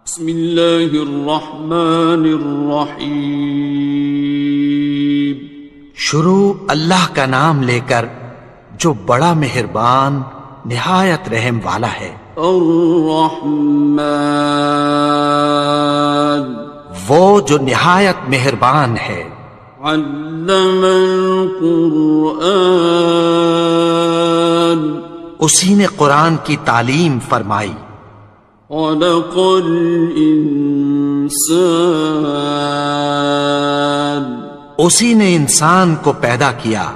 بسم اللہ الرحمن الرحیم۔ شروع اللہ کا نام لے کر جو بڑا مہربان نہایت رحم والا ہے۔ الرحمن، وہ جو نہایت مہربان ہے۔ علم القرآن، اسی نے قرآن کی تعلیم فرمائی۔ خلق الانسان، اسی نے انسان کو پیدا کیا۔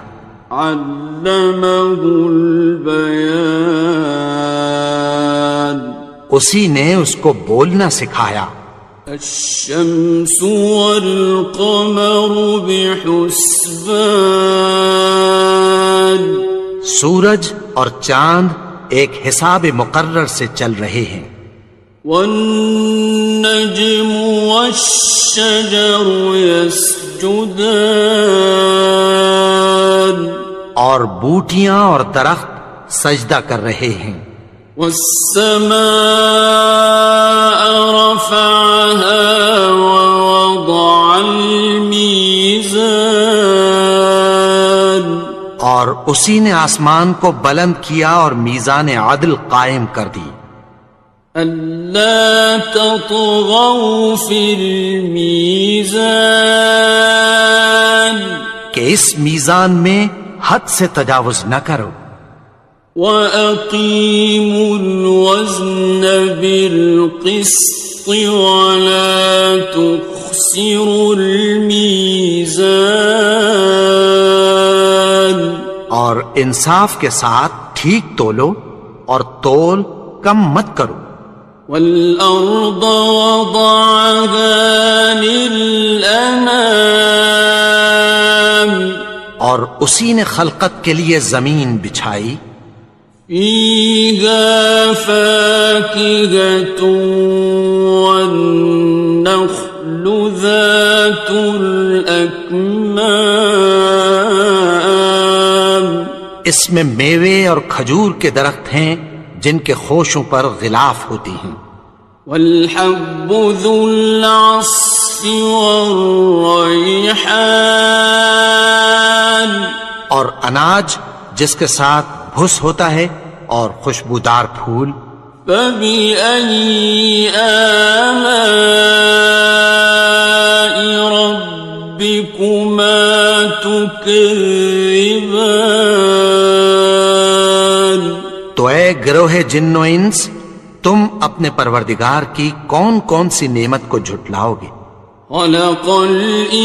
علمہ البیان، اسی نے اس کو بولنا سکھایا۔ الشمس والقمر بحسبان، سورج اور چاند ایک حساب مقرر سے چل رہے ہیں۔ والنجم والشجر يسجدان، اور بوٹیاں اور درخت سجدہ کر رہے ہیں۔ والسماء رفعها ووضع الميزان، اور اسی نے آسمان کو بلند کیا اور میزان عدل قائم کر دی۔ أَلَّا تَطْغَوْا فِي الْمِيزَانِ، کہ اس میزان میں حد سے تجاوز نہ کرو۔ وَأَقِيمُوا الْوَزْنَ بِالْقِسْطِ وَلَا تُخْسِرُوا الْمِيزَانَ، اور انصاف کے ساتھ ٹھیک تولو اور تول کم مت کرو۔ وَالْأَرْضَ وَضَعَهَا لِلْأَنَامِ، اور اسی نے خلقت کے لیے زمین بچھائی۔ فِيهَا فَاكِهَةٌ وَالنَّخْلُ ذَاتُ الْأَكْمَامِ، اس میں میوے اور کھجور کے درخت ہیں جن کے خوشوں پر غلاف ہوتی ہیں۔ وَالْحَبُّ ذُو الْعَصْفِ وَالرَّيْحَانِ، اور اناج جس کے ساتھ بھس ہوتا ہے اور خوشبودار پھول۔ فَبِأَيِّ آلَاءِ رَبِّكُمَا تُكَذِّبَانِ، تو اے گروہ جن و انس، تم اپنے پروردگار کی کون کون سی نعمت کو جھٹلاؤ گے؟ خَلَقَ الْإِنسَانَ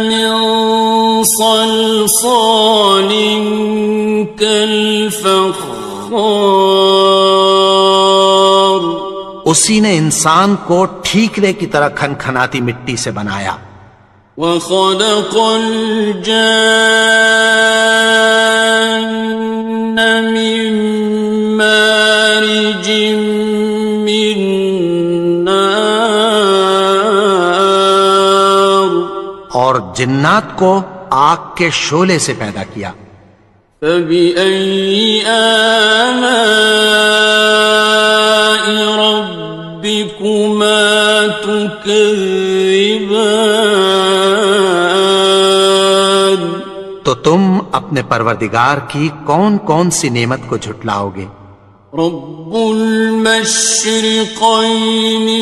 مِنْ صَلْصَالٍ كَالْفَخَّارِ، اسی نے انسان کو ٹھیکرے کی طرح کھنکھناتی مٹی سے بنایا۔ وَخَلَقَ الْجَانَّ مِن مَّارِجٍ مِّن نَّارٍ، اور جنات کو آگ کے شعلے سے پیدا کیا۔ فَبِأَيِّ آلَاءِ رَبِّكُمَا تُكَذِّبَانِ، تو تم اپنے پروردگار کی کون کون سی نعمت کو جھٹلاؤ گے؟ رب المشرقین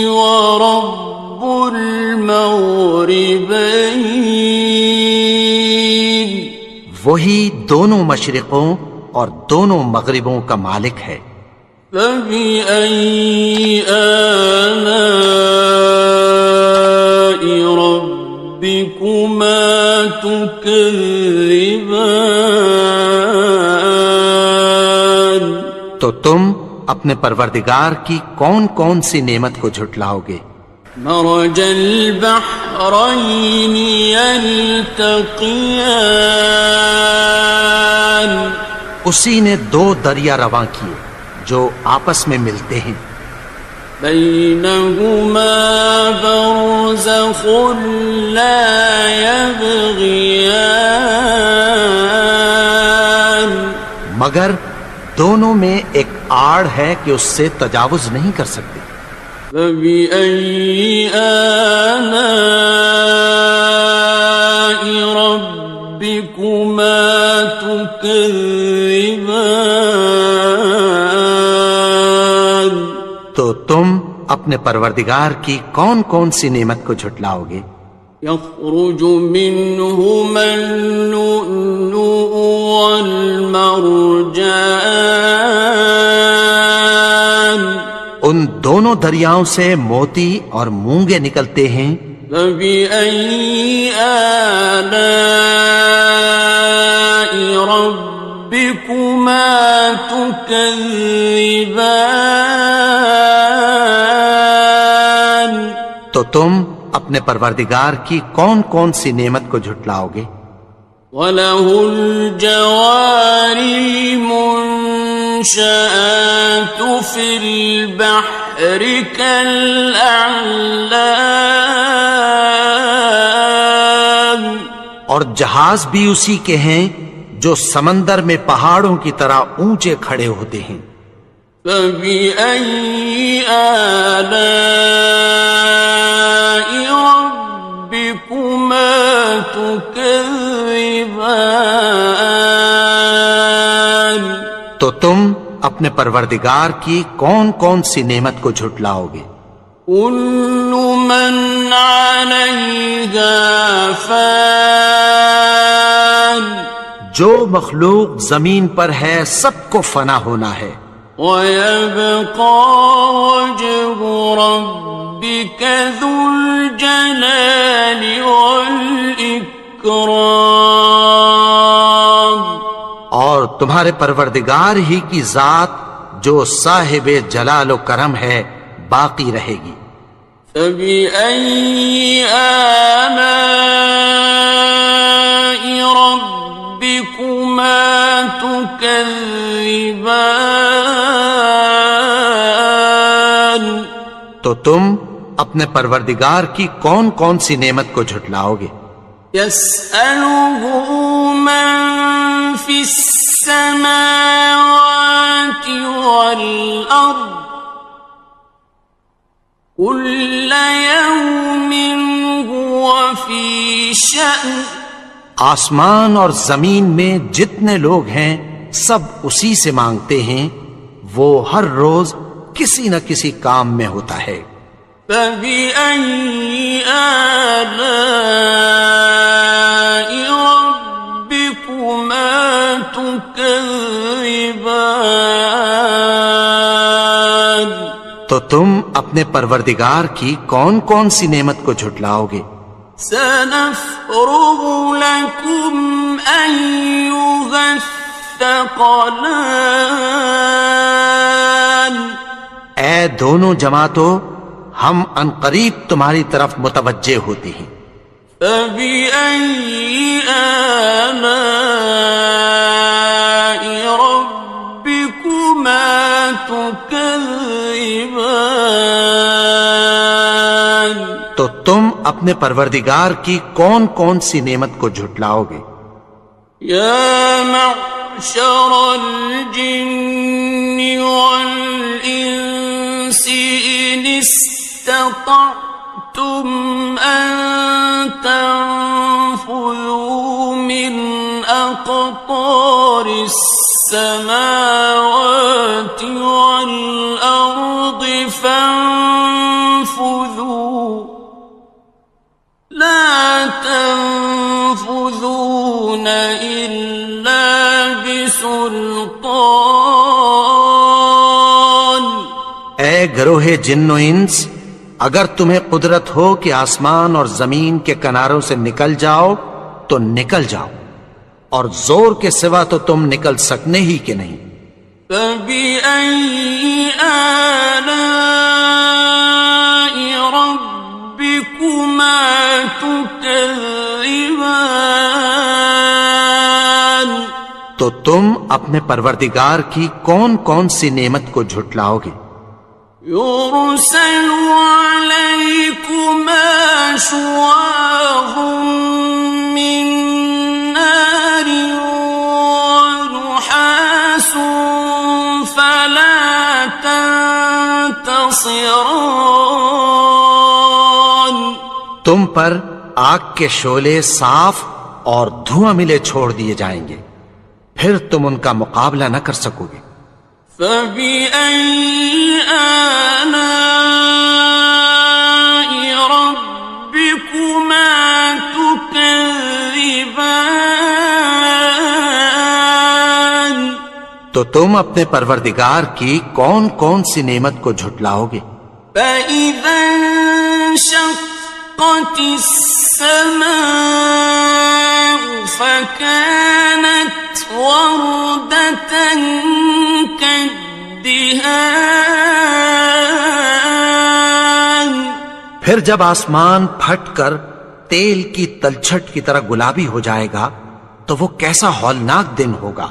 ورب المغربین، وہی دونوں مشرقوں اور دونوں مغربوں کا مالک ہے۔ فَبِأَيِّ آلَاءِ رَبِّكُمَا تُكَذِّبَانِ، تو تم اپنے پروردگار کی کون کون سی نعمت کو جھٹلاؤ گے؟ مرج البحرین یلتقیان، اسی نے دو دریا رواں کیے جو آپس میں ملتے ہیں۔ بینہما برزخ لا یبغیان، مگر دونوں میں ایک آڑ ہے کہ اس سے تجاوز نہیں کر سکتے. فبأي آلاء ربكما تكذبان. تو تم اپنے پروردگار کی کون کون سی نعمت کو جھٹلاؤ گے؟ يخرج منهما اللؤلؤ والمرجان. ان دونوں دریاؤں سے موتی اور مونگے نکلتے ہیں. فبأي آلاء ربكما تكذبان. تو تم اپنے پروردگار کی کون کون سی نعمت کو جھٹلاؤ گے؟ وَلَهُ الْجَوَارِ الْمُنشَآتُ فِي الْبَحْرِ كَالْأَعْلَامِ. اور جہاز بھی اسی کے ہیں جو سمندر میں پہاڑوں کی طرح اونچے کھڑے ہوتے ہیں. فَبِأَيِّ آلَاءِ رَبِّكُمَا تُكَذِّبَانِ. تو تم اپنے پروردگار کی کون کون سی نعمت کو جھٹلاؤ گے؟ كُلُّ مَنْ عَلَيْهَا فَانٍ. جو مخلوق زمین پر ہے سب کو فنا ہونا ہے. وَيَبْقَى وَجْهُ رَبِّكَ ذُو الْجَلَالِ وَالْإِكْرَامِ. اور تمہارے پروردگار ہی کی ذات جو صاحب جلال و کرم ہے باقی رہے گی. فَبِأَيِّ آلَاءِ رَبِّكُمَا تُكَذِّبَانِ. تو تم اپنے پروردگار کی کون کون سی نعمت کو جھٹلاؤ گے؟ يَسْأَلُهُ مَن فِي السَّمَاوَاتِ وَالْأَرْضِ كُلَّ يَوْمٍ هُوَ فِي شَأْنٍ. آسمان اور زمین میں جتنے لوگ ہیں سب اسی سے مانگتے ہیں، وہ ہر روز کسی نہ کسی کام میں ہوتا ہے. فَبِأَيِّ آلَاءِ رَبِّكُمَا تُكَذِّبَانِ. تو تم اپنے پروردگار کی کون کون سی نعمت کو جھٹلاؤ گے؟ سَنَفْرُغُ لَكُمْ أَيُّهَ الثَّقَلَانِ. اے دونوں جماعتوں، ہم عنقریب تمہاری طرف متوجہ ہوتے ہیں. فَبِأَيِّ آلَاءِ رَبِّكُمَا تُكَذِّبَانِ. تو تم اپنے پروردگار کی کون کون سی نعمت کو جھٹلاؤ گے؟ يَا مَعْشَرَ الْجِنِّ وَالْإِنسِ إِنِ اسْتَطَعْتُمْ أَن تَنفُذُوا مِنْ أَقْطَارِ السَّمَاوَاتِ وَالْأَرْضِ فَانفُذُوا لَا تَنفُذُونَ إِلَّا بِسُلْطَانٍ. اے گروہ جن و انس، اگر تمہیں قدرت ہو کہ آسمان اور زمین کے کناروں سے نکل جاؤ تو نکل جاؤ، اور زور کے سوا تو تم نکل سکنے ہی کہ نہیں. فَبِأَيِّ آلَاءِ رَبِّكُمَا تُكَذِّبَانِ. تو تم اپنے پروردگار کی کون کون سی نعمت کو جھٹلاؤ گے؟ يُرْسَلُ عَلَيْكُمَا شُوَاظٌ مِّن نَّارٍ وَنُحَاسٌ خاصران. تم پر آگ کے شعلے صاف اور دھواں ملے چھوڑ دیے جائیں گے، پھر تم ان کا مقابلہ نہ کر سکو گے۔ فَبِأَيِّ آلَاءِ رَبِّكُمَا تُكَذِّبَانِ. تو تم اپنے پروردگار کی کون کون سی نعمت کو جھٹلاؤ گے؟ فَإِذَا انشَقَّتِ السَّمَاءُ فَكَانَتْ وَرْدَةً كَالدِّهَانِ. پھر جب آسمان پھٹ کر تیل کی تلچھٹ کی طرح گلابی ہو جائے گا تو وہ کیسا ہولناک دن ہوگا۔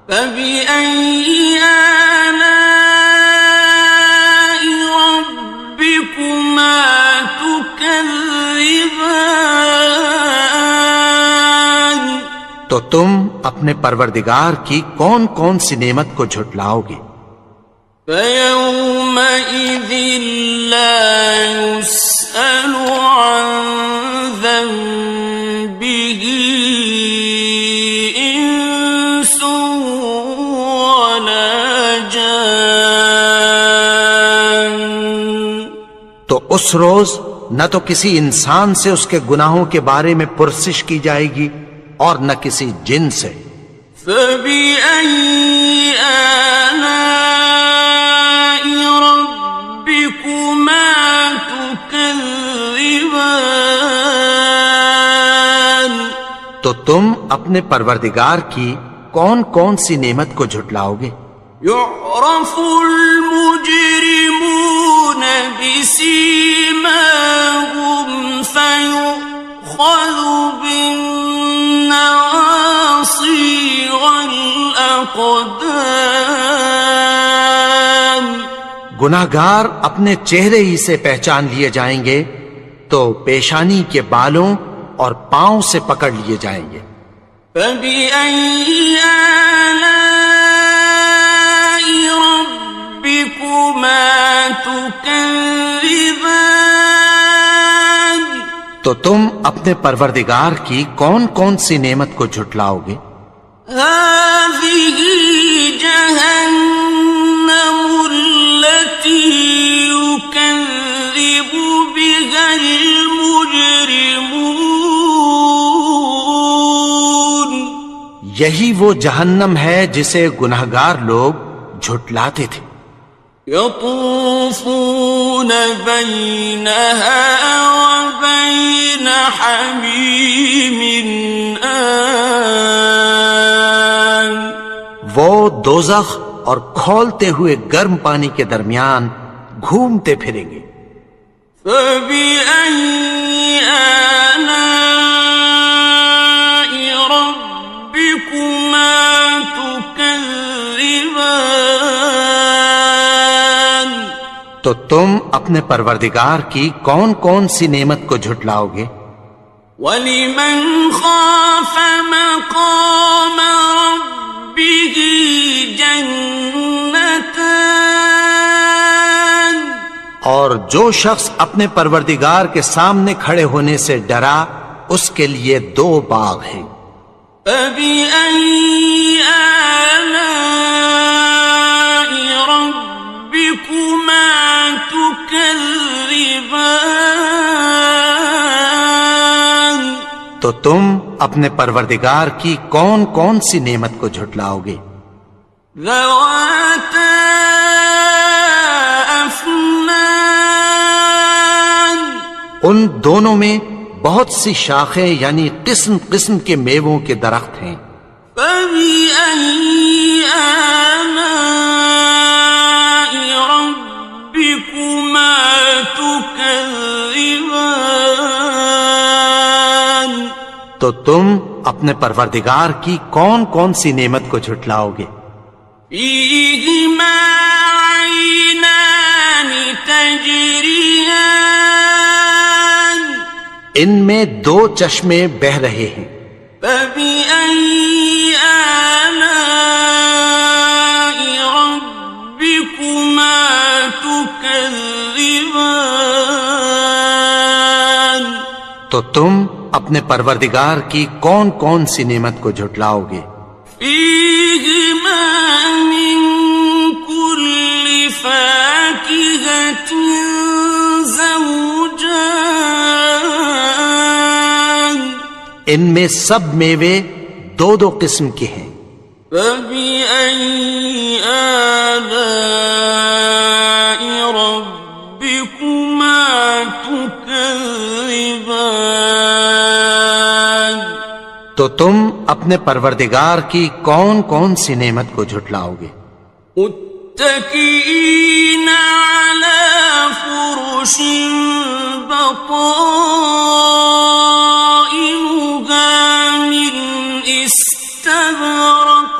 فَبِأَيِّ آلَاءِ رَبِّكُمَا تُكَذِّبَانِ. تو تم اپنے پروردگار کی کون کون سی نعمت کو جھٹلاؤ گے؟ فَيَوْمَئِذٍ لَا يُسْأَلُ عَنْ ذَنبِهِ إِنسٌ وَلَا جَانٌ. تو اس روز نہ تو کسی انسان سے اس کے گناہوں کے بارے میں پرسش کی جائے گی اور نہ کسی جن سے۔ فَبِأَيِّ آلَاءِ رَبِّكُمَا تُكَذِّبَانِ. تو تم اپنے پروردگار کی کون کون سی نعمت کو جھٹلاؤ گے؟ يُعْرَفُ الْمُجْرِمُونَ بِسِيمَاهُمْ فَيُؤْخَذُ بِالنَّوَاصِي وَالْأَقْدَامِ. گناہگار اپنے چہرے ہی سے پہچان لیے جائیں گے تو پیشانی کے بالوں اور پاؤں سے پکڑ لیے جائیں گے۔ فَبِأَيِّ آلَاءِ رَبِّكُمَا تُكَذِّبَانِ. تو تم اپنے پروردگار کی کون کون سی نعمت کو جھٹلاؤ گے؟ هَٰذِهِ جَهَنَّمُ الَّتِي يُكَذِّبُ بِهَا الْمُجْرِمُونَ. یہی وہ جہنم ہے جسے گناہگار لوگ جھٹلاتے تھے۔ يَطُوفُونَ بَيْنَهَا وَبَيْنَ حَمِيمٍ آنٍ. وہ دوزخ اور کھولتے ہوئے گرم پانی کے درمیان گھومتے پھریں گے۔ فَبِأَيِّ آلَاءِ رَبِّكُمَا تُكَذِّبَانِ. تو تم اپنے پروردگار کی کون کون سی نعمت کو جھٹلاؤ گے؟ وَلِمَنْ خَافَ مَقَامَ رَبِّهِ جَنَّتَانِ. اور جو شخص اپنے پروردگار کے سامنے کھڑے ہونے سے ڈرا اس کے لیے 2 باغ ہیں۔ فَبِأَيِّ آلَاءِ رَبِّكُمَا تُكَذِّبَانِ. تو تم اپنے پروردگار کی کون کون سی نعمت کو جھٹلاؤ گے؟ ذَوَاتَا أَفْنَانٍ. ان دونوں میں بہت سی شاخیں یعنی قسم قسم کے میووں کے درخت ہیں۔ فَبِأَيِّ آلَاءِ رَبِّكُمَا تُكَذِّبَانِ. تو تم اپنے پروردگار کی کون کون سی نعمت کو جھٹلاؤ گے؟ فِيهِمَا عَيْنَانِ تَجْرِيَانِ. ان میں 2 چشمے بہہ رہے ہیں۔ فَبِأَيِّ آلَاءِ رَبِّكُمَا تكذبان تو تم اپنے پروردگار کی کون کون سی نعمت کو جھٹلاؤ گے؟ فيهما من كل فاكهة زوجان ان میں سب میوے دو دو قسم کے ہیں۔ فبأي آلاء ربكما تكذبان تو تم اپنے پروردگار کی کون کون سی نعمت کو جھٹلاؤ گے؟ متكئين على فرش بطائنها من استبرق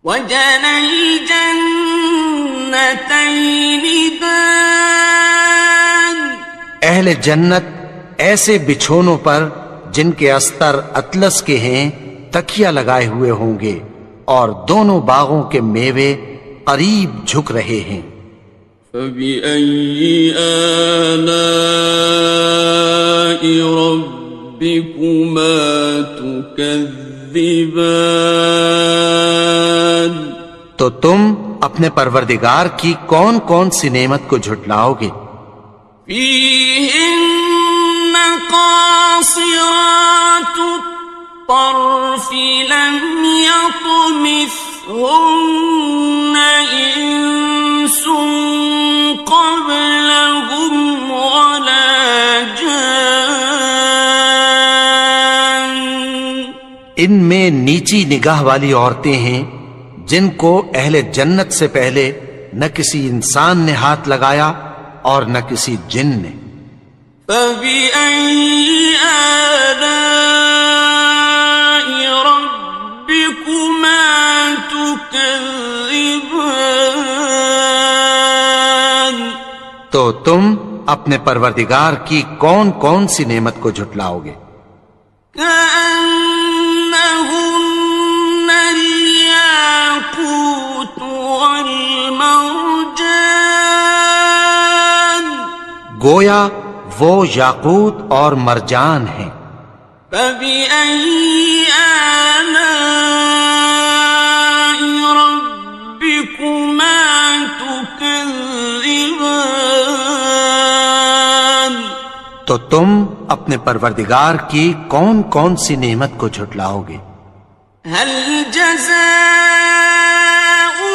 وجنى الجنتين دان اہل جنت ایسے بچھونوں پر جن کے استر اطلس کے ہیں تکیہ لگائے ہوئے ہوں گے، اور دونوں باغوں کے میوے قریب جھک رہے ہیں۔ فبأي آلاء ربكما تكذبان تو تم اپنے پروردگار کی کون کون سی نعمت کو جھٹلاؤ گے؟ فيهن قاصرات الطرف لم يطمثهن إنس قبلهم ولا جان ان میں نیچی نگاہ والی عورتیں ہیں جن کو اہل جنت سے پہلے نہ کسی انسان نے ہاتھ لگایا اور نہ کسی جن نے۔ فبأي آلاء ربكما تكذبان تو تم اپنے پروردگار کی کون کون سی نعمت کو جھٹلاؤ گے؟ كأنهن الياقوت والمرجان گویا وہ یاقوت اور مرجان ہیں۔ فبأي آلاء ربكما تكذبان تو تم اپنے پروردگار کی کون کون سی نعمت کو جھٹلاؤ گے؟ هل جزاء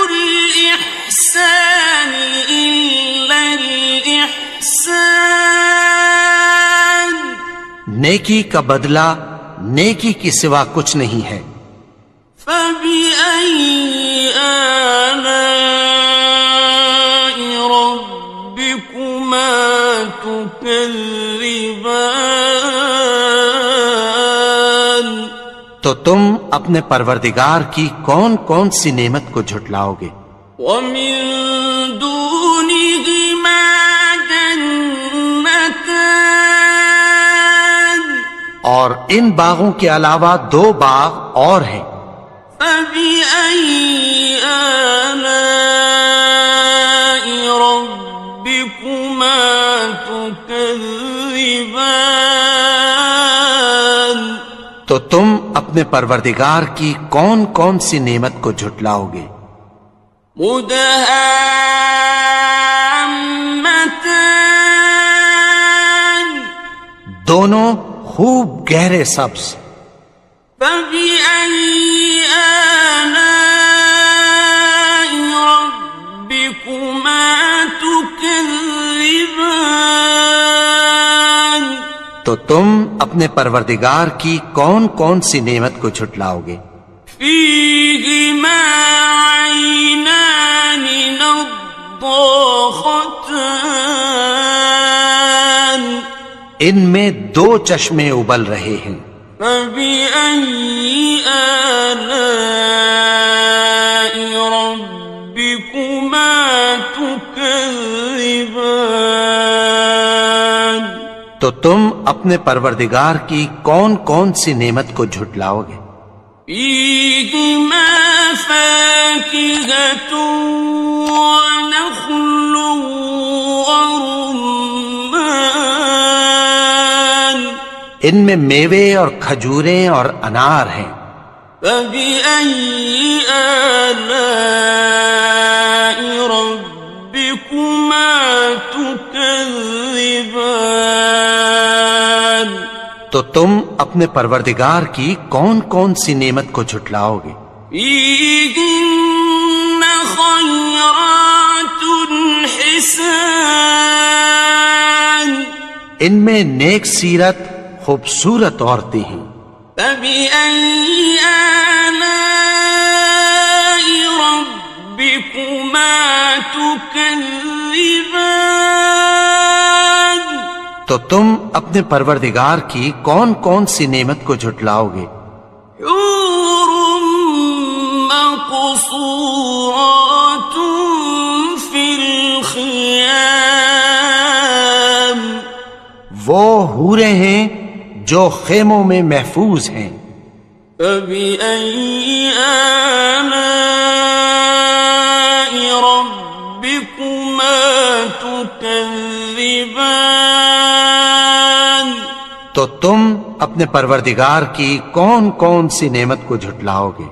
الإحسان إلا الإحسان نیکی کا بدلہ نیکی کی سوا کچھ نہیں ہے۔ فبأي آلاء ربكما تكذبان تو تم اپنے پروردگار کی کون کون سی نعمت کو جھٹلاؤ گے؟ ومن دونهما جنتان اور ان باغوں کے علاوہ دو باغ اور ہیں۔ فبأي آلاء ربكما تكذبان تو تم اپنے پروردگار کی کون کون سی نعمت کو جھٹلاؤ گے؟ مدهامتان دونوں خوب گہرے سبز۔ فبأي آلاء ربكما تكذبان تو تم اپنے پروردگار کی کون کون سی نعمت کو جھٹلاؤ گے؟ فيهما عينان نضاختان ان میں دو چشمے ابل رہے ہیں۔ فبأي آلاء ربكما تكذبان تو تم اپنے پروردگار کی کون کون سی نعمت کو جھٹلاؤ گے؟ فيهما فاكهة ونخل ورمان ان میں میوے اور کھجوریں اور انار ہیں. فبأي آلاء ربكما تكذبان تو تم اپنے پروردگار کی کون کون سی نعمت کو جھٹلاؤ گے؟ فيهن خيرات حسان ان میں نیک سیرت خوبصورت عورتیں ہیں. فبأي آلاء ربكما تكذبان تو تم اپنے پروردگار کی کون کون سی نعمت کو جھٹلاؤ گے؟ حور مقصورات في الخيام وہ حوریں ہیں جو خیموں میں محفوظ ہیں. فبأي آلاء ربكما تكذبان تو تم اپنے پروردگار کی کون کون سی نعمت کو جھٹلاؤ گے؟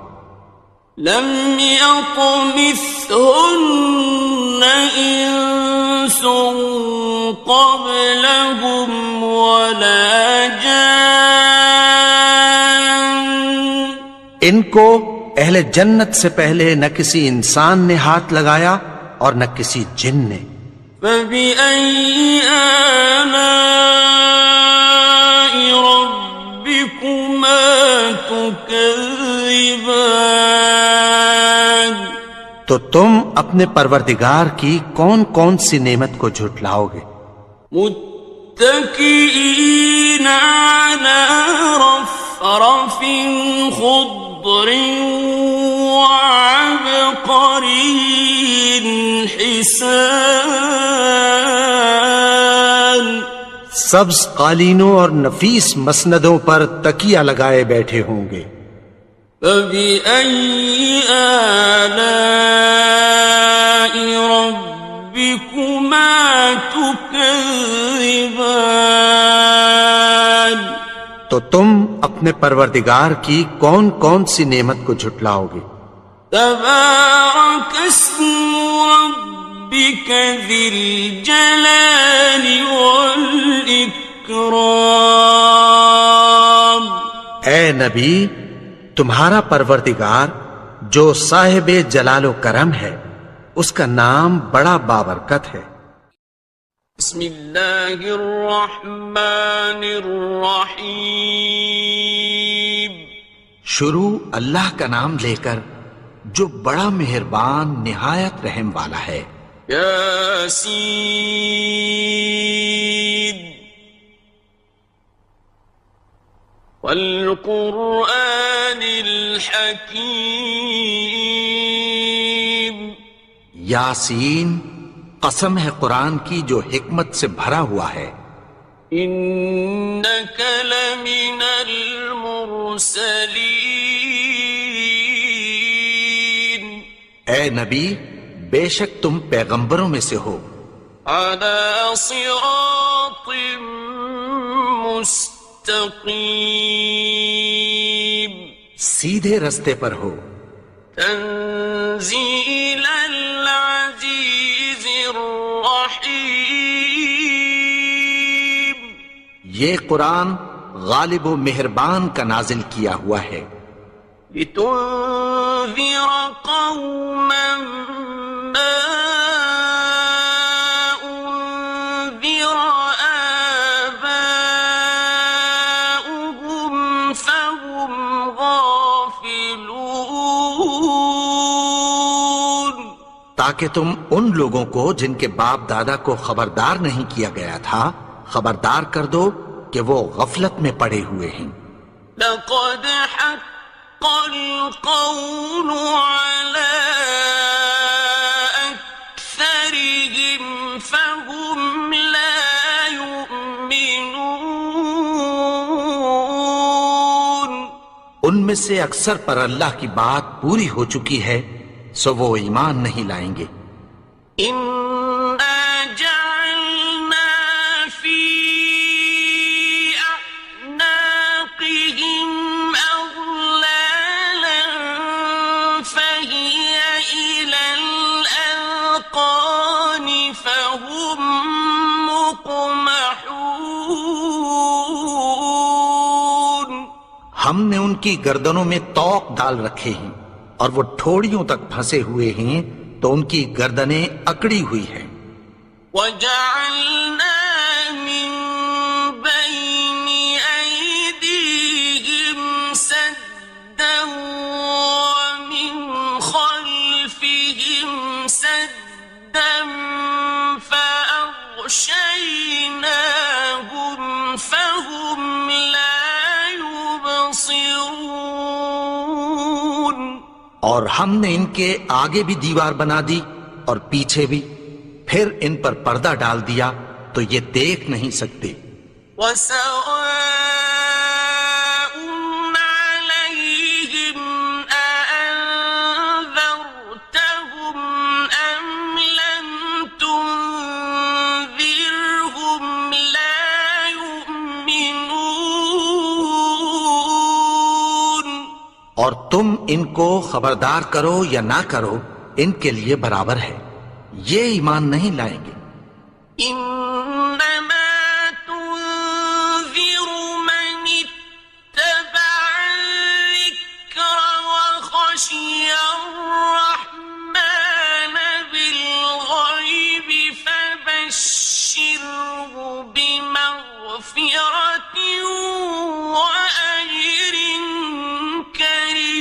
لم يطمثهن إنس قبلهم ولا جان ان کو اہل جنت سے پہلے نہ کسی انسان نے ہاتھ لگایا اور نہ کسی جن نے. فبأي آلاء ربكما تكذبان تو تم اپنے پروردگار کی کون کون سی نعمت کو جھٹلاؤ گے؟ متكئين على رفرف خضر وعبقري حسان سبز قالینوں اور نفیس مسندوں پر تکیہ لگائے بیٹھے ہوں گے. فبأي آلاء ربكما تكذبان تو تم اپنے پروردگار کی کون کون سی نعمت کو جھٹلاؤ گے؟ تبارك اسم ربك ذي الجلال والإكرام اے نبی، تمہارا پروردگار جو صاحب جلال و کرم ہے اس کا نام بڑا بابرکت ہے. بسم اللہ الرحمن الرحیم شروع اللہ کا نام لے کر جو بڑا مہربان نہایت رحم والا ہے. یاسین والقرآن الحکیم یاسین، قسم ہے قرآن کی جو حکمت سے بھرا ہوا ہے. انک لمن المرسلین اے نبی، بے شک تم پیغمبروں میں سے ہو. علی صراط مستقیم سیدھے رستے پر ہو. تنزیل العزیز الرحیم یہ قرآن غالب و مہربان کا نازل کیا ہوا ہے. لتنذر قوما ما انذر آباؤهم فهم غافلون تاکہ تم ان لوگوں کو جن کے باپ دادا کو خبردار نہیں کیا گیا تھا خبردار کر دو کہ وہ غفلت میں پڑے ہوئے ہیں. لقد حق القول على أكثرهم فهم لا يؤمنون میں سے اکثر پر اللہ کی بات پوری ہو چکی ہے سو وہ ایمان نہیں لائیں گے. إنا جعلنا في أعناقهم أغلالا فهي إلى الأذقان فهم مقمحون. ہم نے ان کی گردنوں میں طوق ڈال رکھے ہیں اور وہ ٹھوڑیوں تک پھنسے ہوئے ہیں تو ان کی گردنیں اکڑی ہوئی ہیں. وَجَعَلْنَا مِن بَيْنِ أَيْدِيهِمْ سَدًّا وَمِنْ خَلْفِهِمْ سَدًّا فَأَغْشَيْنَاهُمْ فَهُمْ لَا يُبْصِرُونَ. اور ہم نے ان کے آگے بھی دیوار بنا دی اور پیچھے بھی، پھر ان پر پردہ ڈال دیا تو یہ دیکھ نہیں سکتے. وَسَوَاءٌ عَلَيْهِمْ أَأَنذَرْتَهُمْ أَمْ لَمْ تُنذِرْهُمْ لَا يُؤْمِنُونَ. اور تم ان کو خبردار کرو یا نہ کرو ان کے لیے برابر ہے، یہ ایمان نہیں لائیں گے. إنما تنذر من اتبع الذكر وخشي الرحمن بالغيب فبشره بمغفرة وأجر كريم.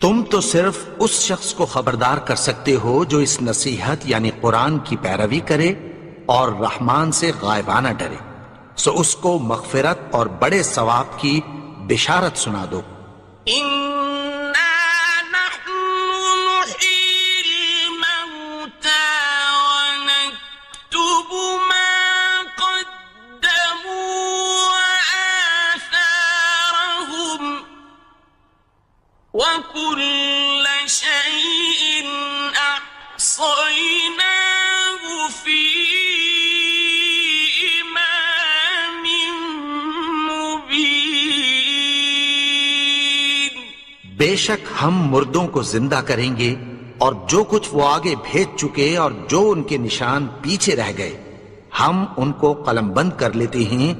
تم تو صرف اس شخص کو خبردار کر سکتے ہو جو اس نصیحت یعنی قرآن کی پیروی کرے اور رحمان سے غائبانہ ڈرے، سو اس کو مغفرت اور بڑے ثواب کی بشارت سنا دو. إنا نحن نحيي الموتى ونكتب ما قدموا وآثارهم وكل شيء أحصيناه في إمام مبين. بے شک ہم مردوں کو زندہ کریں گے اور جو کچھ وہ آگے بھیج چکے اور جو ان کے نشان پیچھے رہ گئے ہم ان کو قلم بند کر لیتے ہیں،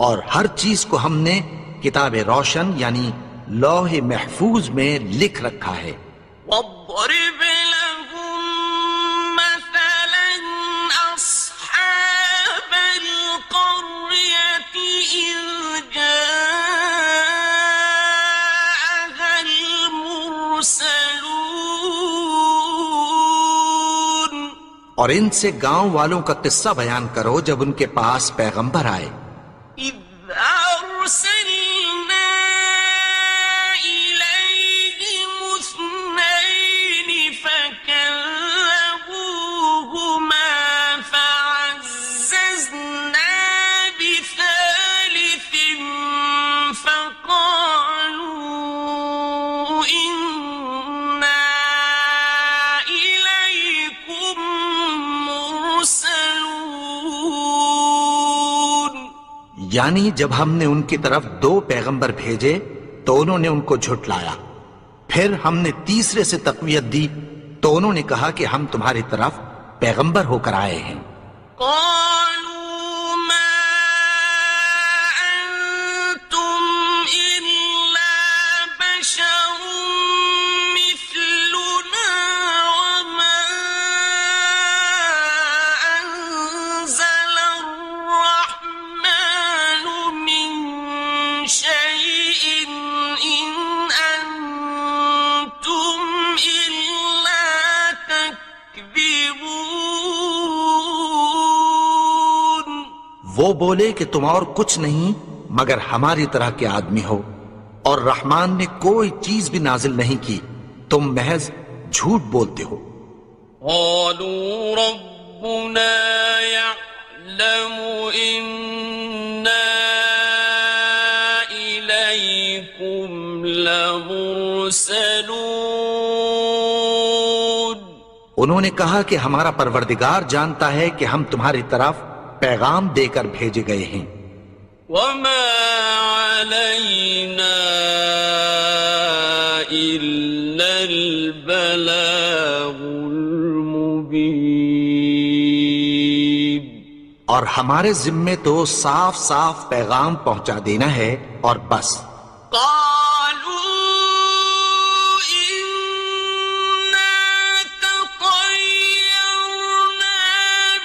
اور ہر چیز کو ہم نے کتاب روشن یعنی لوح محفوظ میں لکھ رکھا ہے. واضرب لهم مثلا أصحاب القرية إذ جاءها المرسلون. اور ان سے گاؤں والوں کا قصہ بیان کرو جب ان کے پاس پیغمبر آئے. إذ أرسلنا إليهم اثنين فكذبوهما فعززنا بثالث فقالوا إنا إليكم مرسلون. یعنی جب ہم نے ان کی طرف 2 پیغمبر بھیجے تو انہوں نے ان کو جھٹلایا، پھر ہم نے تیسرے سے تقویت دی تو انہوں نے کہا کہ ہم تمہاری طرف پیغمبر ہو کر آئے ہیں. قالوا ما أنتم إلا بشر مثلنا وما أنزل الرحمن من شيء إن أنتم إلا تكذبون. وہ بولے کہ تم اور کچھ نہیں مگر ہماری طرح کے آدمی ہو، اور رحمان نے کوئی چیز بھی نازل نہیں کی، تم محض جھوٹ بولتے ہو. قالوا ربنا يعلم إنا المرسلون انہوں نے کہا کہ ہمارا پروردگار جانتا ہے کہ ہم تمہاری طرف پیغام دے کر بھیجے گئے ہیں، وما علينا إلا البلاغ المبين اور ہمارے ذمے تو صاف صاف پیغام پہنچا دینا ہے اور بس۔ قالوا إنا تطيرنا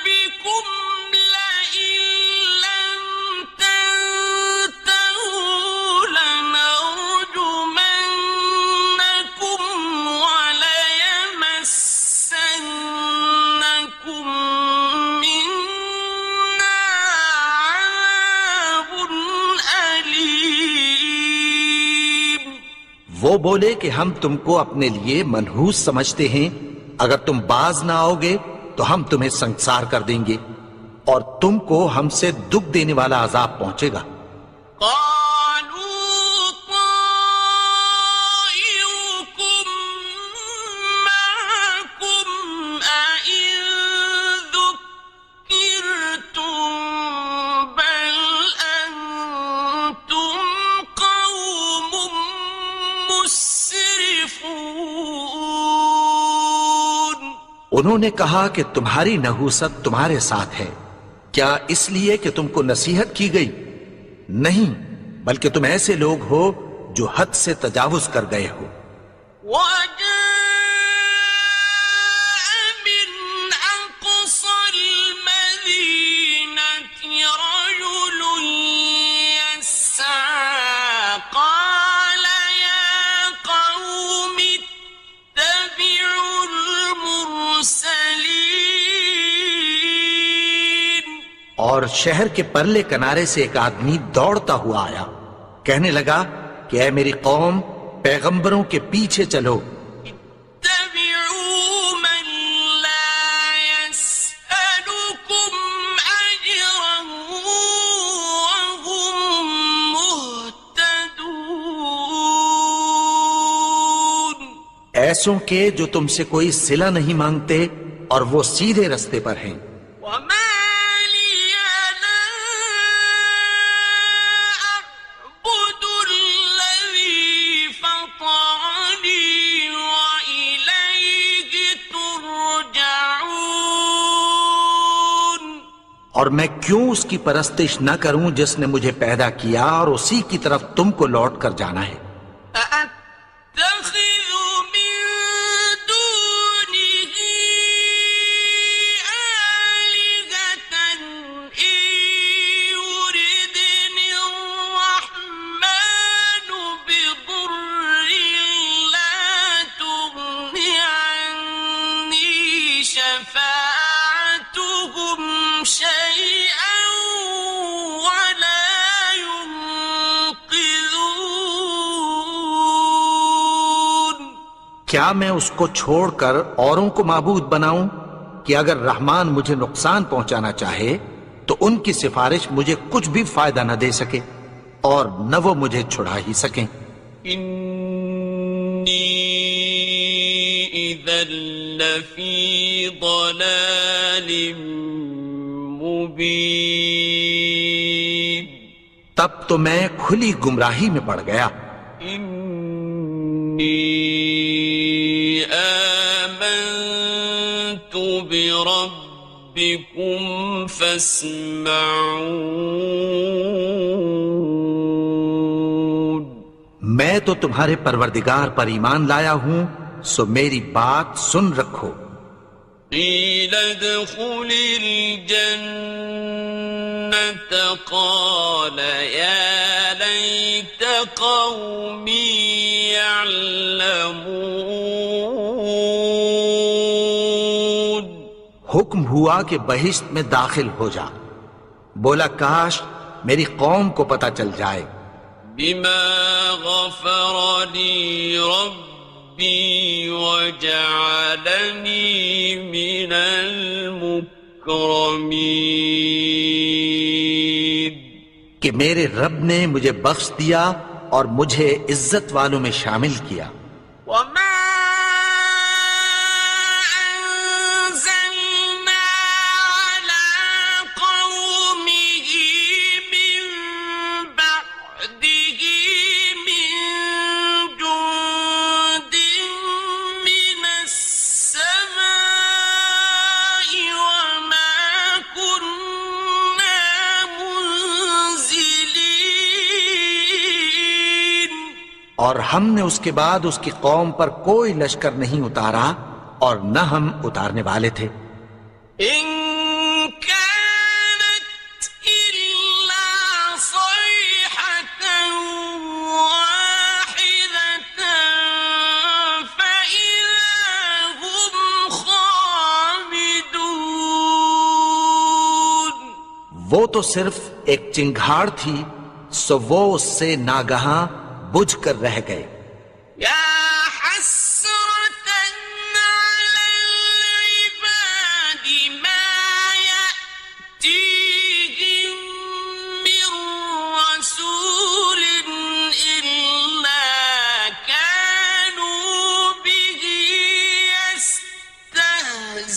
بكم لئن لم تنتهوا لنرجمنكم وليمسنكم منا عذاب أليم۔ وہ بولے کہ ہم تم کو اپنے لیے منحوس سمجھتے ہیں، اگر تم باز نہ آؤ گے تو ہم تمہیں سنسار کر دیں گے اور تم کو ہم سے دکھ دینے والا عذاب پہنچے گا۔ قالوا طائركم معكم أئن ذكرتم بل أنتم قوم مسرفون۔ انہوں نے کہا کہ تمہاری نحوست تمہارے ساتھ ہے، کیا اس لیے کہ تم کو نصیحت کی گئی؟ نہیں، بلکہ تم ایسے لوگ ہو جو حد سے تجاوز کر گئے ہو۔ وجاء من أقصى المدينة رجل يسعى قال يا قوم اتبعوا المرسلين۔ اور شہر کے پرلے کنارے سے ایک آدمی دوڑتا ہوا آیا، کہنے لگا کہ اے میری قوم، پیغمبروں کے پیچھے چلو، اتبعوا من لا يسألكم أجرا وهم مهتدون۔ ایسوں کے جو تم سے کوئی صلہ نہیں مانگتے اور وہ سیدھے رستے پر ہیں۔ وما لي لا أعبد الذي فطرني وإليه ترجعون۔ اور میں کیوں اس کی پرستش نہ کروں جس نے مجھے پیدا کیا اور اسی کی طرف تم کو لوٹ کر جانا ہے۔ أأتخذ من دونه آلهة إن يردني الرحمن بضر لا تغن عني شفاعتهم شيئا ولا ينقذون۔ کیا میں اس کو چھوڑ کر اوروں کو معبود بناؤں کہ اگر رحمان مجھے نقصان پہنچانا چاہے تو ان کی سفارش مجھے کچھ بھی فائدہ نہ دے سکے اور نہ وہ مجھے چھڑا ہی سکیں۔ إني إذا لفي ضلال مبين۔ تب تو میں کھلی گمراہی میں پڑ گیا۔ إني آمنت بربكم فاسمعون۔ میں تو تمہارے پروردگار پر ایمان لایا ہوں، سو میری بات سن رکھو۔ قيل ادخل الجنة قال يا ليت قومي يعلمون۔ حکم ہوا کہ بہشت میں داخل ہو جا، بولا کاش میری قوم کو پتہ چل جائے۔ بما غفر لي ربي وجعلني من المكرمين۔ کہ کہ میرے رب نے مجھے بخش دیا اور مجھے عزت والوں میں شامل کیا۔ اور ہم نے اس کے بعد اس کی قوم پر کوئی لشکر نہیں اتارا اور نہ ہم اتارنے والے تھے. إن كانت إلا صيحة واحدة فإذا هم خامدون. وہ تو صرف ایک چنگھاڑ تھی، سو وہ اس سے ناگہاں بجھ کر رہ گئے. يا حسرة على العباد ما يأتيهم من رسول إلا كانوا به يستهزئون.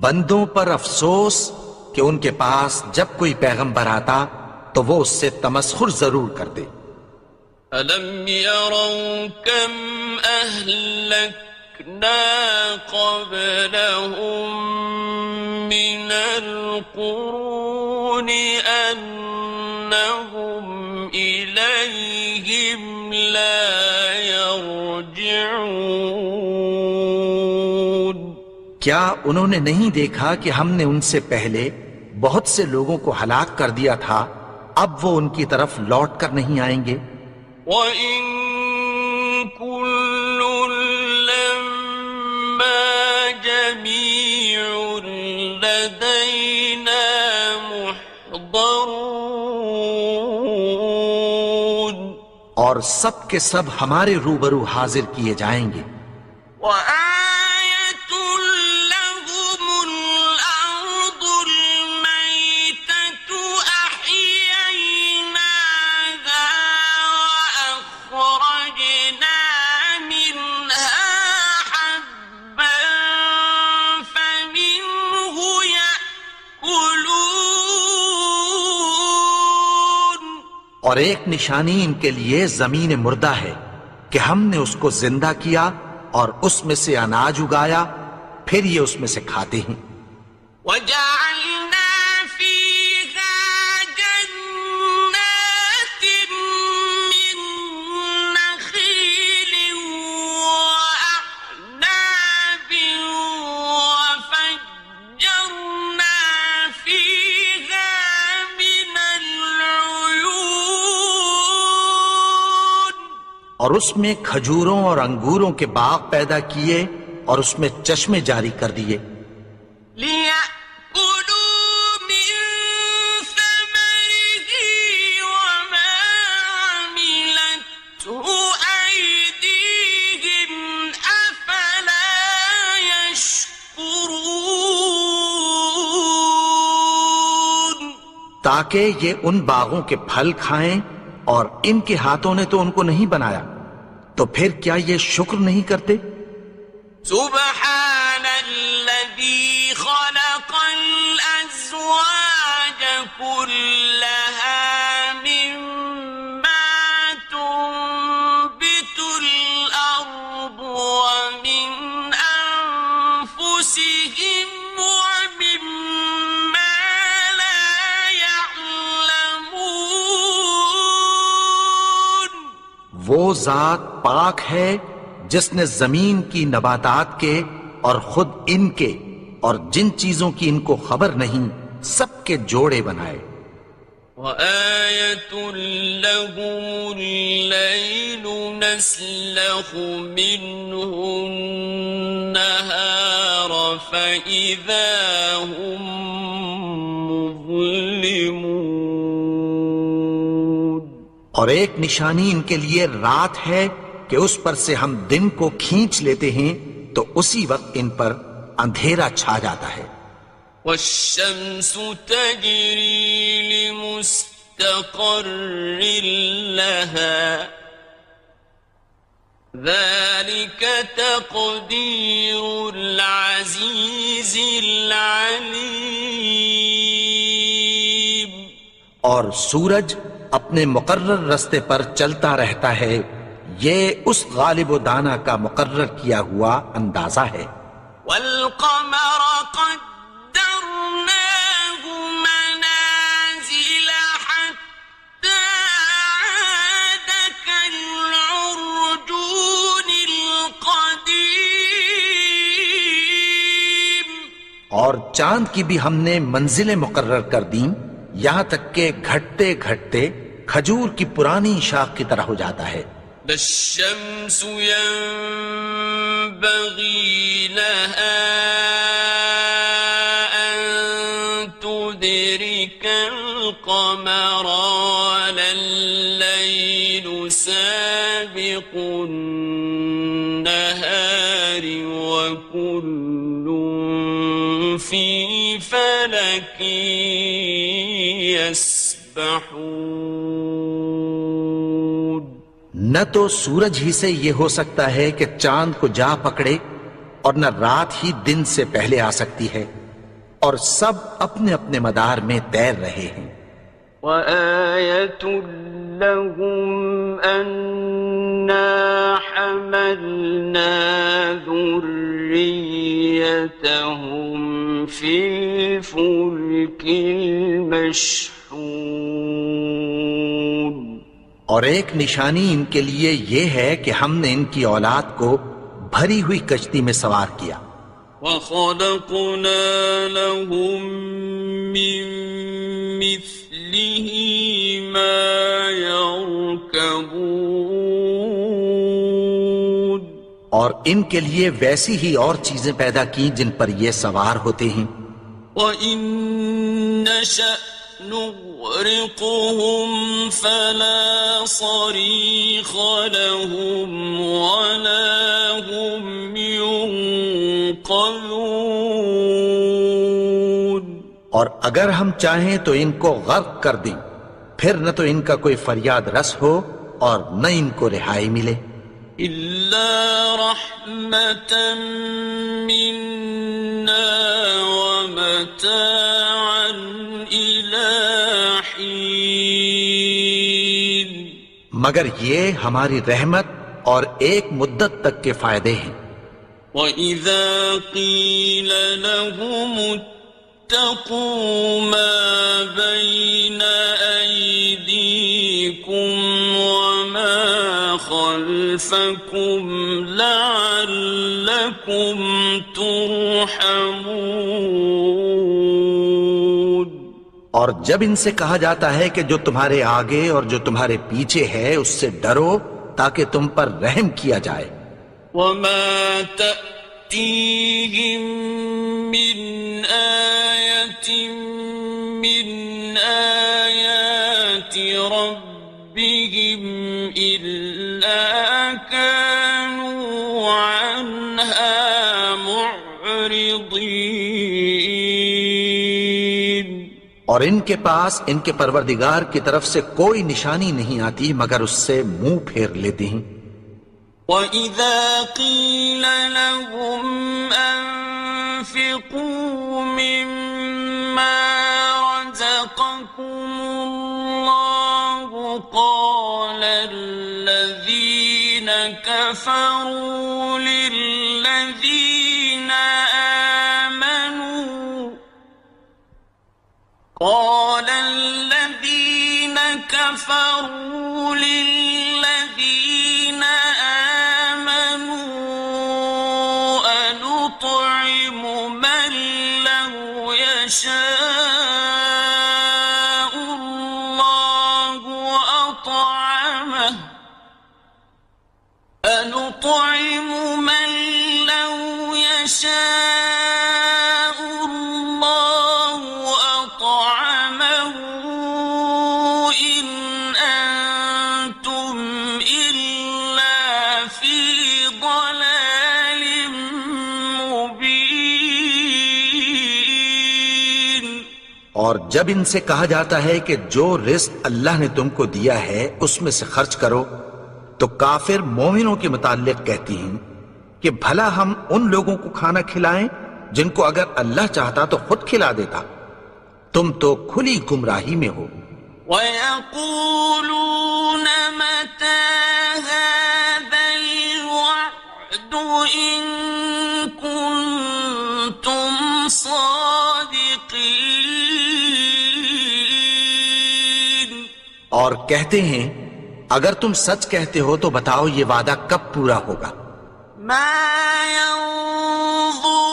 بندوں پر افسوس کہ ان کے پاس جب کوئی پیغمبر آتا تو وہ اس سے تمسخر ضرور کرتے. ألم يروا كم أهلكنا قبلهم من القرون أنهم إليهم لا يرجعون. کیا انہوں نے نہیں دیکھا کہ ہم نے ان سے پہلے بہت سے لوگوں کو ہلاک کر دیا تھا، اب وہ ان کی طرف لوٹ کر نہیں آئیں گے؟ وَإِن كُلٌّ لَّمَّا جَمِيعٌ لَّدَيْنَا مُحْضَرُونَ. اور سب کے سب ہمارے روبرو حاضر کیے جائیں گے. وَآيَةٌ لَّهُمُ الْأَرْضُ الْمَيْتَةُ أَحْيَيْنَاهَا وَأَخْرَجْنَا مِنْهَا حَبًّا فَمِنْهُ يَأْكُلُونَ. اور ایک نشانی ان کے لیے زمین مردہ ہے کہ ہم نے اس کو زندہ کیا اور اس میں سے اناج اگایا، پھر یہ اس میں سے کھاتے ہیں. وَجَعَلْنَا فِيهَا جَنَّاتٍ مِّن نَّخِيلٍ وَأَعْنَابٍ وَفَجَّرْنَا فِيهَا مِنَ الْعُيُونِ. اور اس میں کھجوروں اور انگوروں کے باغ پیدا کیے اور اس میں چشمے جاری کر دیے. لِيَأْكُلُوا مِن ثَمَرِهِ وَمَا عَمِلَتْهُ أَيْدِيهِمْ أَفَلَا يَشْكُرُونَ. تاکہ یہ ان باغوں کے پھل کھائیں، اور ان کے ہاتھوں نے تو ان کو نہیں بنایا، تو پھر کیا یہ شکر نہیں کرتے؟ سبحان الذي خلق الأزواج كلها مما تنبت الأرض ومن أنفسهم ومما لا يعلمون. وہ ذات پاک ہے جس نے زمین کی نباتات کے اور خود ان کے اور جن چیزوں کی ان کو خبر نہیں سب کے جوڑے بنائے. وَآيَةٌ لَّهُمُ اللَّيْلُ نَسْلَخُ مِنْهُ النَّهَارَ فَإِذَا هُم مُظْلِمُونَ. اور ایک نشانی ان کے لیے رات ہے کہ اس پر سے ہم دن کو کھینچ لیتے ہیں تو اسی وقت ان پر اندھیرا چھا جاتا ہے. وَالشَّمْسُ تَجْرِي لِمُسْتَقَرٍّ لَّهَا ذَلِكَ تَقْدِيرُ الْعَزِيزِ الْعَلِيمِ. اور سورج اپنے مقرر رستے پر چلتا رہتا ہے، یہ اس غالب و دانا کا مقرر کیا ہوا اندازہ ہے. وَالْقَمَرَ قَدَّرْنَاهُ مَنَازِلَ حَتَّى اور چاند کی بھی ہم نے منزلیں مقرر کر دیں یہاں تک کہ گھٹتے گھٹتے کھجور کی پرانی شاخ کی طرح ہو جاتا ہے. الشمس ينبغي لها أن تدرك القمر ولا الليل سابق النهار وكل في فلك يسبحون. نہ تو سورج ہی سے یہ ہو سکتا ہے کہ چاند کو جا پکڑے اور نہ رات ہی دن سے پہلے آ سکتی ہے، اور سب اپنے اپنے مدار میں تیر رہے ہیں. وَآيَةٌ لَهُمْ أَنَّا حَمَلْنَا ذُرِّيَّتَهُمْ فِي الْفُلْكِ الْمَشْحُونِ. اور ایک نشانی ان کے لیے یہ ہے کہ ہم نے ان کی اولاد کو بھری ہوئی کشتی میں سوار کیا. وَخَلَقْنَا لَهُم مِّن مِّثْلِهِ مَا يَرْكَبُونَ. اور ان کے لیے ویسی ہی اور چیزیں پیدا کی جن پر یہ سوار ہوتے ہیں. وَإِن نَّشَأْ نُغْرِقْهُمْ فَلَا صَرِيخَ لَهُمْ وَلَا هُمْ يُنقَذُونَ. اور اگر ہم چاہیں تو ان کو غرق کر دیں، پھر نہ تو ان کا کوئی فریاد رس ہو اور نہ ان کو رہائی ملے. إِلَّا رَحْمَةً مِّنَّا وَمَتَاعًا إِلَىٰ حِينٍ. مگر یہ ہماری رحمت اور ایک مدت تک کے فائدے ہیں. وَإِذَا قِيلَ لَهُمُ اتَّقُوا مَا بَيْنَ أَيْدِيكُمْ وَمَا خَلْفَكُمْ لَعَلَّكُمْ تُرْحَمُونَ. اور جب ان سے کہا جاتا ہے کہ جو تمہارے آگے اور جو تمہارے پیچھے ہے اس سے ڈرو تاکہ تم پر رحم کیا جائے. وَمَا تَأْتِيهِم مِّنْ آيَةٍ مِّنْ آيَاتِ رَبِّهِمْ إِلَّا كَانُوا عَنْهَا مُعْرِضِينَ. اور ان کے پاس ان کے پروردگار کی طرف سے کوئی نشانی نہیں آتی مگر اس سے منہ پھیر لیتے ہیں. وَإِذَا قِيلَ لَهُمْ أَنفِقُوا مِمَّا رَزَقَكُمُ اللَّهُ قَالَ الَّذِينَ كَفَرُوا لِلَّذِينَ آمَنُوا أَنُطْعِمُ مَن لَّوْ يَشَاءُ اللَّهُ أَطْعَمَهُ إِنْ أَنتُمْ إِلَّا فِي ضَلَالٍ مُّبِينٍ. اور جب ان سے کہا جاتا ہے کہ جو رزق اللہ نے تم کو دیا ہے اس میں سے خرچ کرو تو کافر مومنوں کے متعلق کہتی ہیں کہ بھلا ہم ان لوگوں کو کھانا کھلائیں جن کو اگر اللہ چاہتا تو خود کھلا دیتا. تم تو کھلی گمراہی میں ہو. وَيَقُولُونَ مَتَىٰ هَٰذَا الْوَعْدُ إِن كُنتُمْ صَادِقِينَ. اور کہتے ہیں اگر تم سچ کہتے ہو تو بتاؤ یہ وعدہ کب پورا ہوگا. مَا يَنظُرُونَ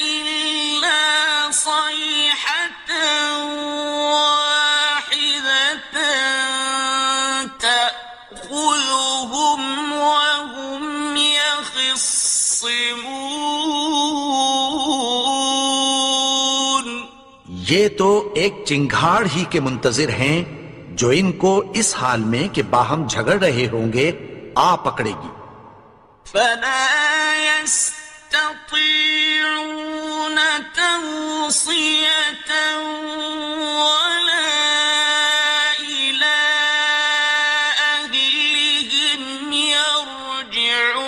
إِلَّا يخصمون یہ تو ایک چنگھاڑ ہی کے منتظر ہیں جو ان کو اس حال میں کہ باہم جھگڑ رہے ہوں گے آ پکڑے گی. فلا يستطيعون توصية ولا إلى أهلهم يرجعون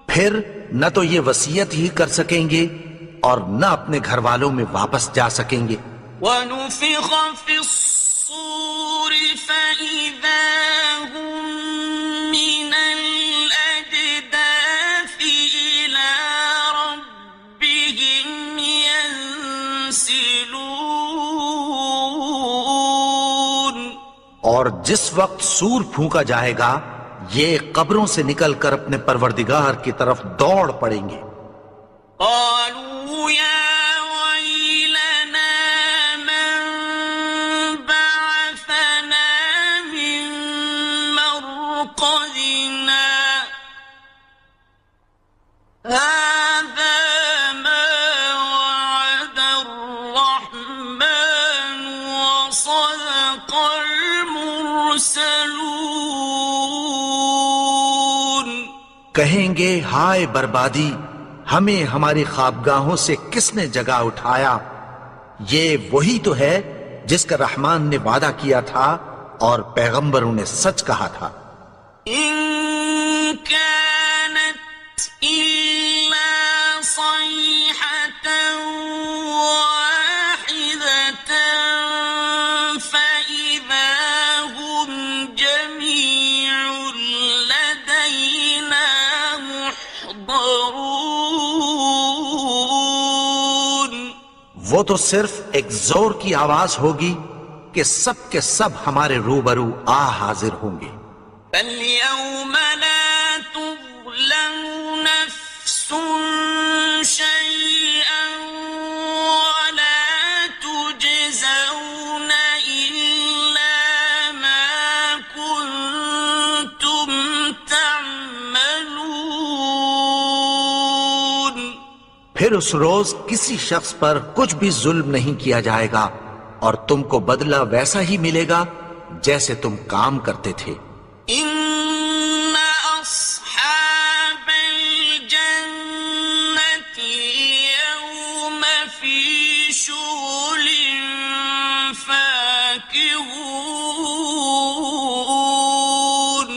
پھر نہ تو یہ وصیت ہی کر سکیں گے اور نہ اپنے گھر والوں میں واپس جا سکیں گے. ونفخ في الصور فإذا هم من الأجداث إلى ربهم ينسلون اور جس وقت سور پھونکا جائے گا یہ قبروں سے نکل کر اپنے پروردگار کی طرف دوڑ پڑیں گے. قالوا يا ويلنا من بعثنا من مرقدنا هذا ما وعد الرحمن وصدق المرسلون کہیں گے ہائے بربادی، ہمیں ہماری خوابگاہوں سے کس نے جگا اٹھایا؟ یہ وہی تو ہے جس کا رحمان نے وعدہ کیا تھا اور پیغمبروں نے سچ کہا تھا. إن كانت إلا صيحة واحدة فإذا هم جميع لدينا محضرون وہ تو صرف ایک زور کی آواز ہوگی کہ سب کے سب ہمارے روبرو آ حاضر ہوں گے. فاليوم لا تظلم نفس شيئا ولا تجزون إلا ما كنتم تعملون پھر اس روز کسی شخص پر کچھ بھی ظلم نہیں کیا جائے گا اور تم کو بدلہ ویسا ہی ملے گا جیسے تم کام کرتے تھے. إن أصحاب الجنة اليوم في شغل فاكهون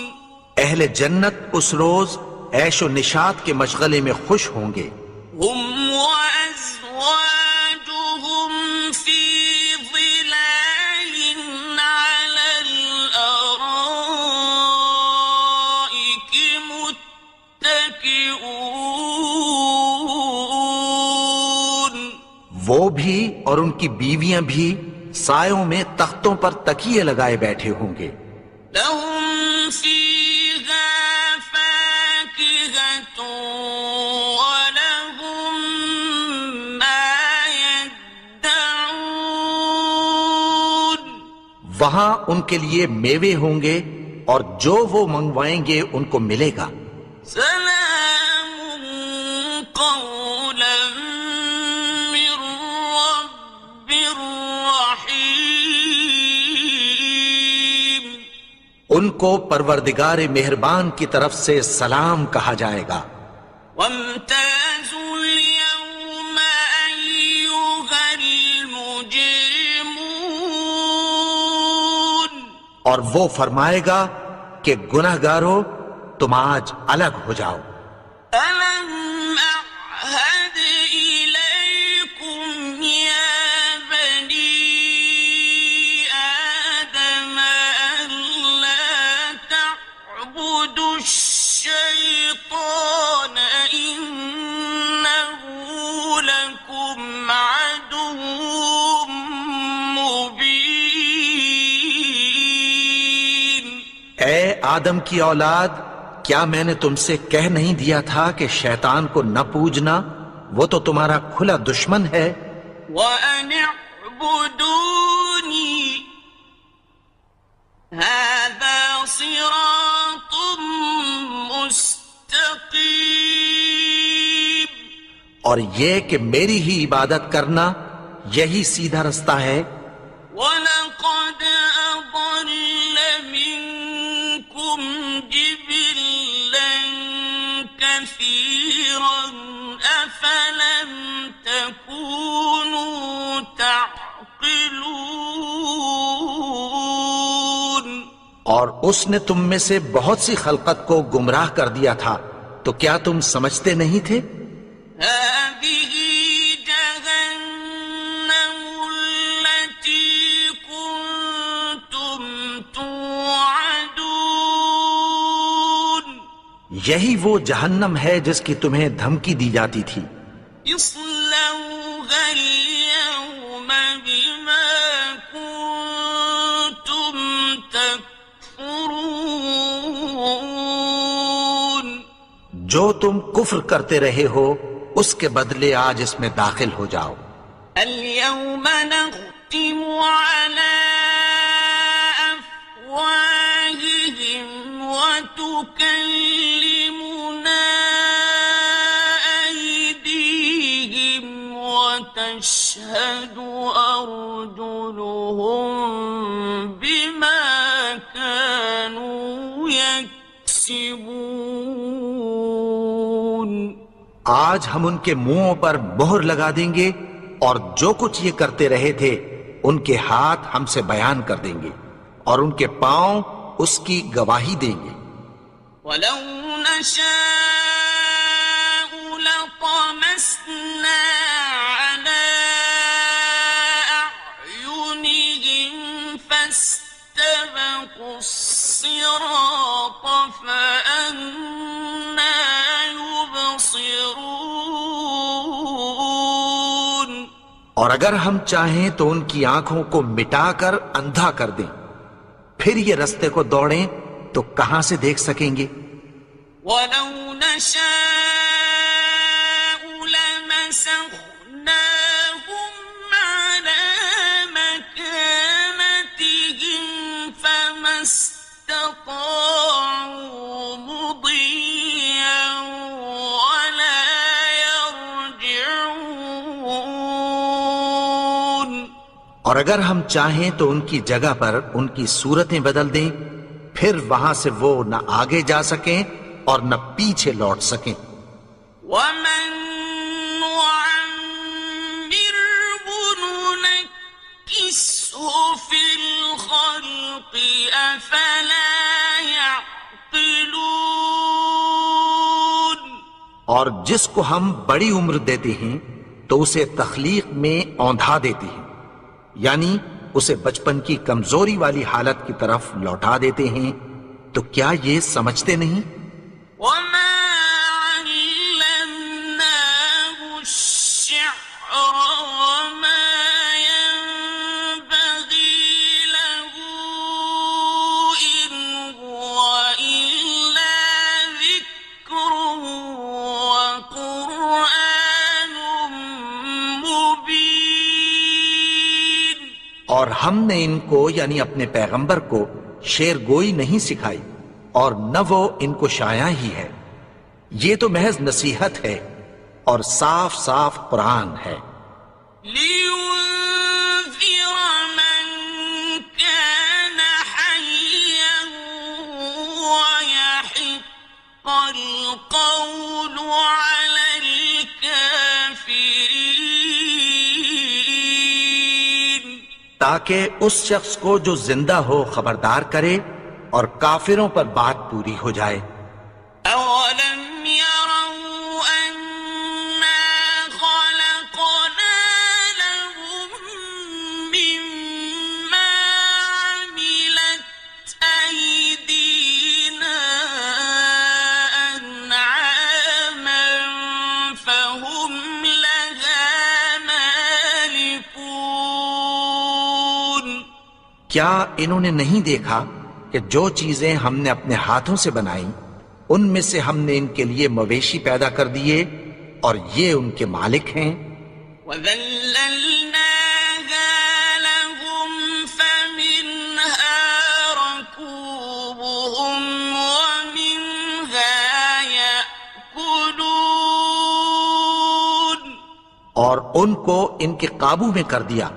اہل جنت اس روز عیش و نشاط کے مشغلے میں خوش ہوں گے. هم وأزواجهم في ظلال على الأرائك متكئون وہ بھی اور ان کی بیویاں بھی سایوں میں تختوں پر تکیے لگائے بیٹھے ہوں گے. لهم فيها فاكهة ولهم ما يدعون وہاں ان کے لیے میوے ہوں گے اور جو وہ منگوائیں گے ان کو ملے گا. سلام قولا من رب رحيم ان کو پروردگار مہربان کی طرف سے سلام کہا جائے گا. وامتازوا اليوم أيها المجرمون اور وہ فرمائے گا کہ گناہگارو تم آج الگ ہو جاؤ. ألم أعهد إليكم يا بني آدم ألا تعبدوا الشيطان إنه لكم عدو مبين اے آدم کی اولاد، کیا میں نے تم سے کہہ نہیں دیا تھا کہ شیطان کو نہ پوجنا، وہ تو تمہارا کھلا دشمن ہے. وأن اعبدوني هذا صراط اور یہ کہ میری ہی عبادت کرنا یہی سیدھا رستہ ہے۔ وَلَقَدْ أَضَلَّ مِنكُمْ جِبِلًّا كَثِيرًا أَفَلَمْ تَكُونُوا تَعْقِلُونَ۔ اور اس نے تم میں سے بہت سی خلقت کو گمراہ کر دیا تھا، تو کیا تم سمجھتے نہیں تھے؟ هذه جهنم التي كنتم توعدون۔ یہی وہ جہنم ہے جس کی تمہیں دھمکی دی جاتی تھی۔ اصلوها اليوم بما كنتم تكفرون۔ جو تم کفر کرتے رہے ہو اس کے بدلے آج اس میں داخل ہو جاؤ۔ اليوم نختم على أفواههم وتكلمنا أيديهم وتشهد أرجلهم بما كانوا يكسبون۔ آج ہم ان کے منہوں پر مہر لگا دیں گے اور جو کچھ یہ کرتے رہے تھے ان کے ہاتھ ہم سے بیان کر دیں گے اور ان کے پاؤں اس کی گواہی دیں گے۔ وَلَوْ نَشَاءُ لَطَمَسْنَا عَلَىٰ أَعْيُنِهِمْ فَاسْتَبَقُوا الصِّرَاطَ فَأَنَّىٰ يُبْصِرُونَ۔ اور اگر ہم چاہیں تو ان کی آنکھوں کو مٹا کر اندھا کر دیں، پھر یہ رستے کو دوڑیں تو کہاں سے دیکھ سکیں گے؟ وَلَوْ نَشَاءُ لَمَسَخْنَاهُمْ عَلَىٰ مَكَانَتِهِمْ فَمَا اسْتَطَاعُوا مُضِيًّا وَلَا يَرْجِعُونَ۔ اور اگر ہم چاہیں تو ان کی جگہ پر ان کی صورتیں بدل دیں، پھر وہاں سے وہ نہ آگے جا سکیں اور نہ پیچھے لوٹ سکیں۔ وَمَن نُّعَمِّرْهُ نُنَكِّسْهُ فِي الْخَلْقِ أَفَلَا يَعْقِلُونَ۔ اور جس کو ہم بڑی عمر دیتے ہیں تو اسے تخلیق میں اوندھا دیتے ہیں، یعنی اسے بچپن کی کمزوری والی حالت کی طرف لوٹا دیتے ہیں، تو کیا یہ سمجھتے نہیں؟ وَمَا عَلَّمْنَاهُ الشِّعْرَ وَمَا يَنبَغِي لَهُ إِنْ هُوَ إِلَّا ذِكْرٌ وَقُرْآنٌ مُبِينٌ۔ اور ہم نے ان کو یعنی اپنے پیغمبر کو شعر گوئی نہیں سکھائی اور نہ وہ ان کو شایع ہی ہے، یہ تو محض نصیحت ہے اور صاف صاف قرآن ہے۔ لِيُنذِرَ مَن كَانَ حَيًّا وَيَحِقَّ الْقَوْلُ عَلَى الْكَافِرِينَ۔ تاکہ اس شخص کو جو زندہ ہو خبردار کرے اور کافروں پر بات پوری ہو جائے۔ أَوَلَمْ يَرَوْا أَنَّا خَلَقْنَا لَهُم مِّمَّا عَمِلَتْ أَيْدِينَا أَنْعَامًا فَهُمْ لَهَا مَالِكُونَ۔ کیا انہوں نے نہیں دیکھا کہ جو چیزیں ہم نے اپنے ہاتھوں سے بنائیں ان میں سے ہم نے ان کے لیے مویشی پیدا کر دیے اور یہ ان کے مالک ہیں۔ وَذَلَّلْنَاهَا لَهُمْ فَمِنْهَا رَكُوبُهُمْ وَمِنْهَا يَأْكُلُونَ۔ ان کو ان کے قابو میں کر دیا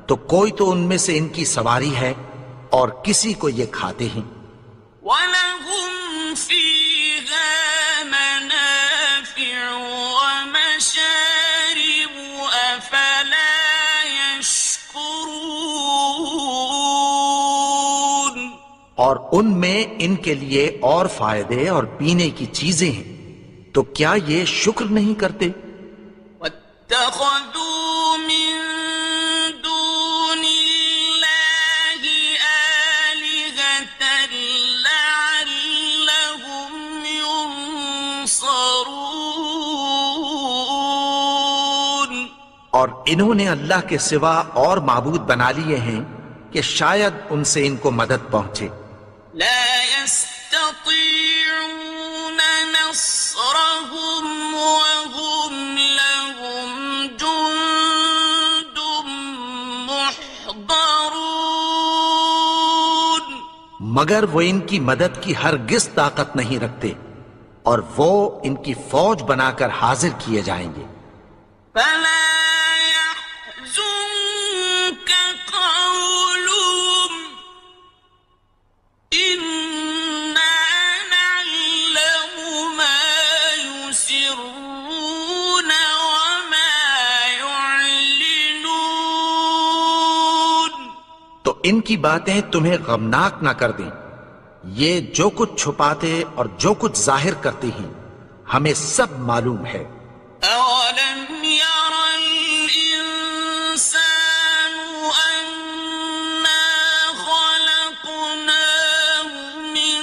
تو کوئی تو ان میں سے ان کی سواری ہے اور کسی کو یہ کھاتے ہیں. وَلَهُمْ فِيهَا مَنَافِعُ وَمَشَارِبُ أَفَلَا يَشْكُرُونَ. اور ان میں ان کے لیے اور فائدے اور پینے کی چیزیں ہیں، تو کیا یہ شکر نہیں کرتے؟ وَاتَّخَذُوا مِن دُونِ اللَّهِ آلِهَةً لَعَلَّهُمْ يُنصَرُونَ. اور انہوں نے اللہ کے سوا اور معبود بنا لیے ہیں کہ شاید ان سے ان کو مدد پہنچے. لا يستطيعون نصرهم وهم لهم جند محضرون. مگر وہ ان کی مدد کی ہرگز طاقت نہیں رکھتے اور وہ ان کی فوج بنا کر حاضر کیے جائیں گے. فلا يحزنك قولهم إنا نعلم ما يسرون وما يعلنون. تو ان کی باتیں تمہیں غمناک نہ کر دیں. یہ جو کچھ چھپاتے اور جو کچھ ظاہر کرتے ہیں ہمیں سب معلوم ہے. أولم ير الإنسان أنا خلقناه من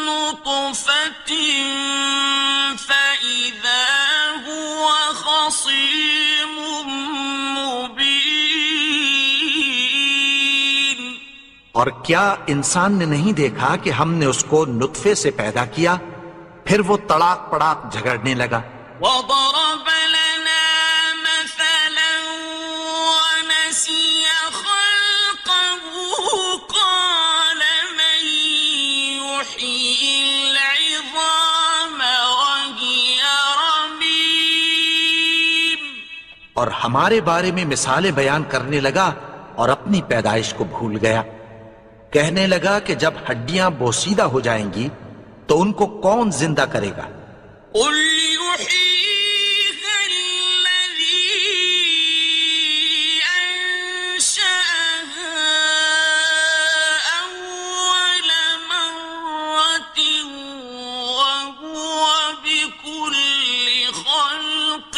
نطفة فإذا هو خصيم مبين. اور کیا انسان نے نہیں دیکھا کہ ہم نے اس کو نطفے سے پیدا کیا، پھر وہ تڑاک پڑاک جھگڑنے لگا. وضرب لنا مثلا ونسي خلقه قال من يحيي العظام وهي رميم. اور ہمارے بارے میں مثالیں بیان کرنے لگا اور اپنی پیدائش کو بھول گیا. کہنے لگا کہ جب ہڈیاں بوسیدہ ہو جائیں گی تو ان کو کون زندہ کرے گا؟ قل يحييها الذي أنشأها أول مرة وهو بكل خلق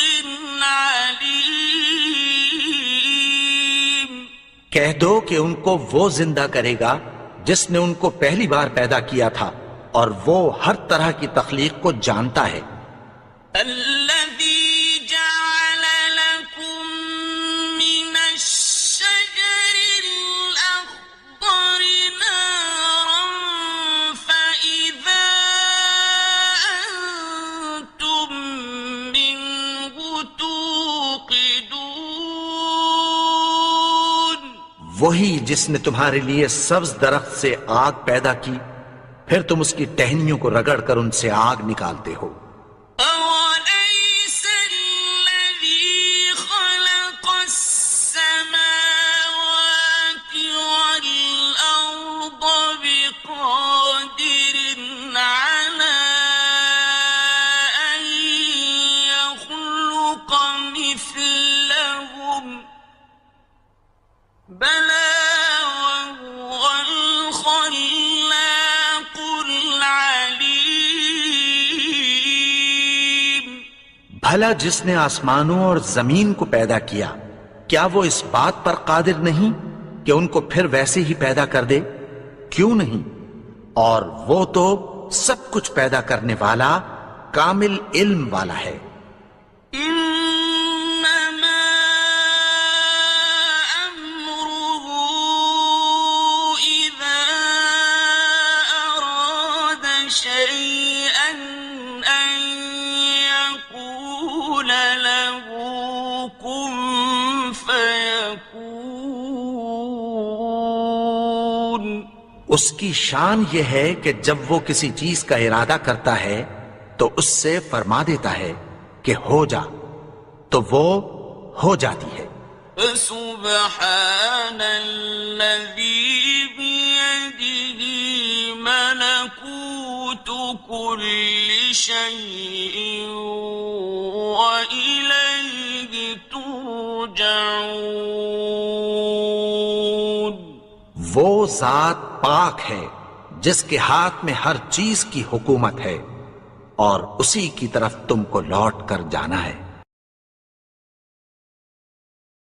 عليم. کہہ دو کہ ان کو وہ زندہ کرے گا جس نے ان کو پہلی بار پیدا کیا تھا، اور وہ ہر طرح کی تخلیق کو جانتا ہے. الذي جعل لكم من الشجر الأخضر نارا فإذا أنتم منه توقدون. وہی جس نے تمہارے لیے سبز درخت سے آگ پیدا کی، پھر تم اس کی ٹہنیوں کو رگڑ کر ان سے آگ نکالتے ہو. أوليس الذي خلق السماوات والأرض بقادر على أن يخلق مثلهم بلى وهو الخلاق العليم. بھلا جس نے آسمانوں اور زمین کو پیدا کیا، کیا وہ اس بات پر قادر نہیں کہ ان کو پھر ویسے ہی پیدا کر دے؟ کیوں نہیں؟ اور وہ تو سب کچھ پیدا کرنے والا، کامل علم والا ہے. إنما أمره إذا أراد شيئا أن يقول له كن فيكون. اس کی شان یہ ہے کہ جب وہ کسی چیز کا ارادہ کرتا ہے تو اس سے فرما دیتا ہے کہ ہو جا، تو وہ ہو جاتی ہے۔ فسبحان الذي بيده ملكوت كل شيء وإليه ترجعون۔ وہ ذات پاک ہے جس کے ہاتھ میں ہر چیز کی حکومت ہے اور اسی کی طرف تم کو لوٹ کر جانا ہے۔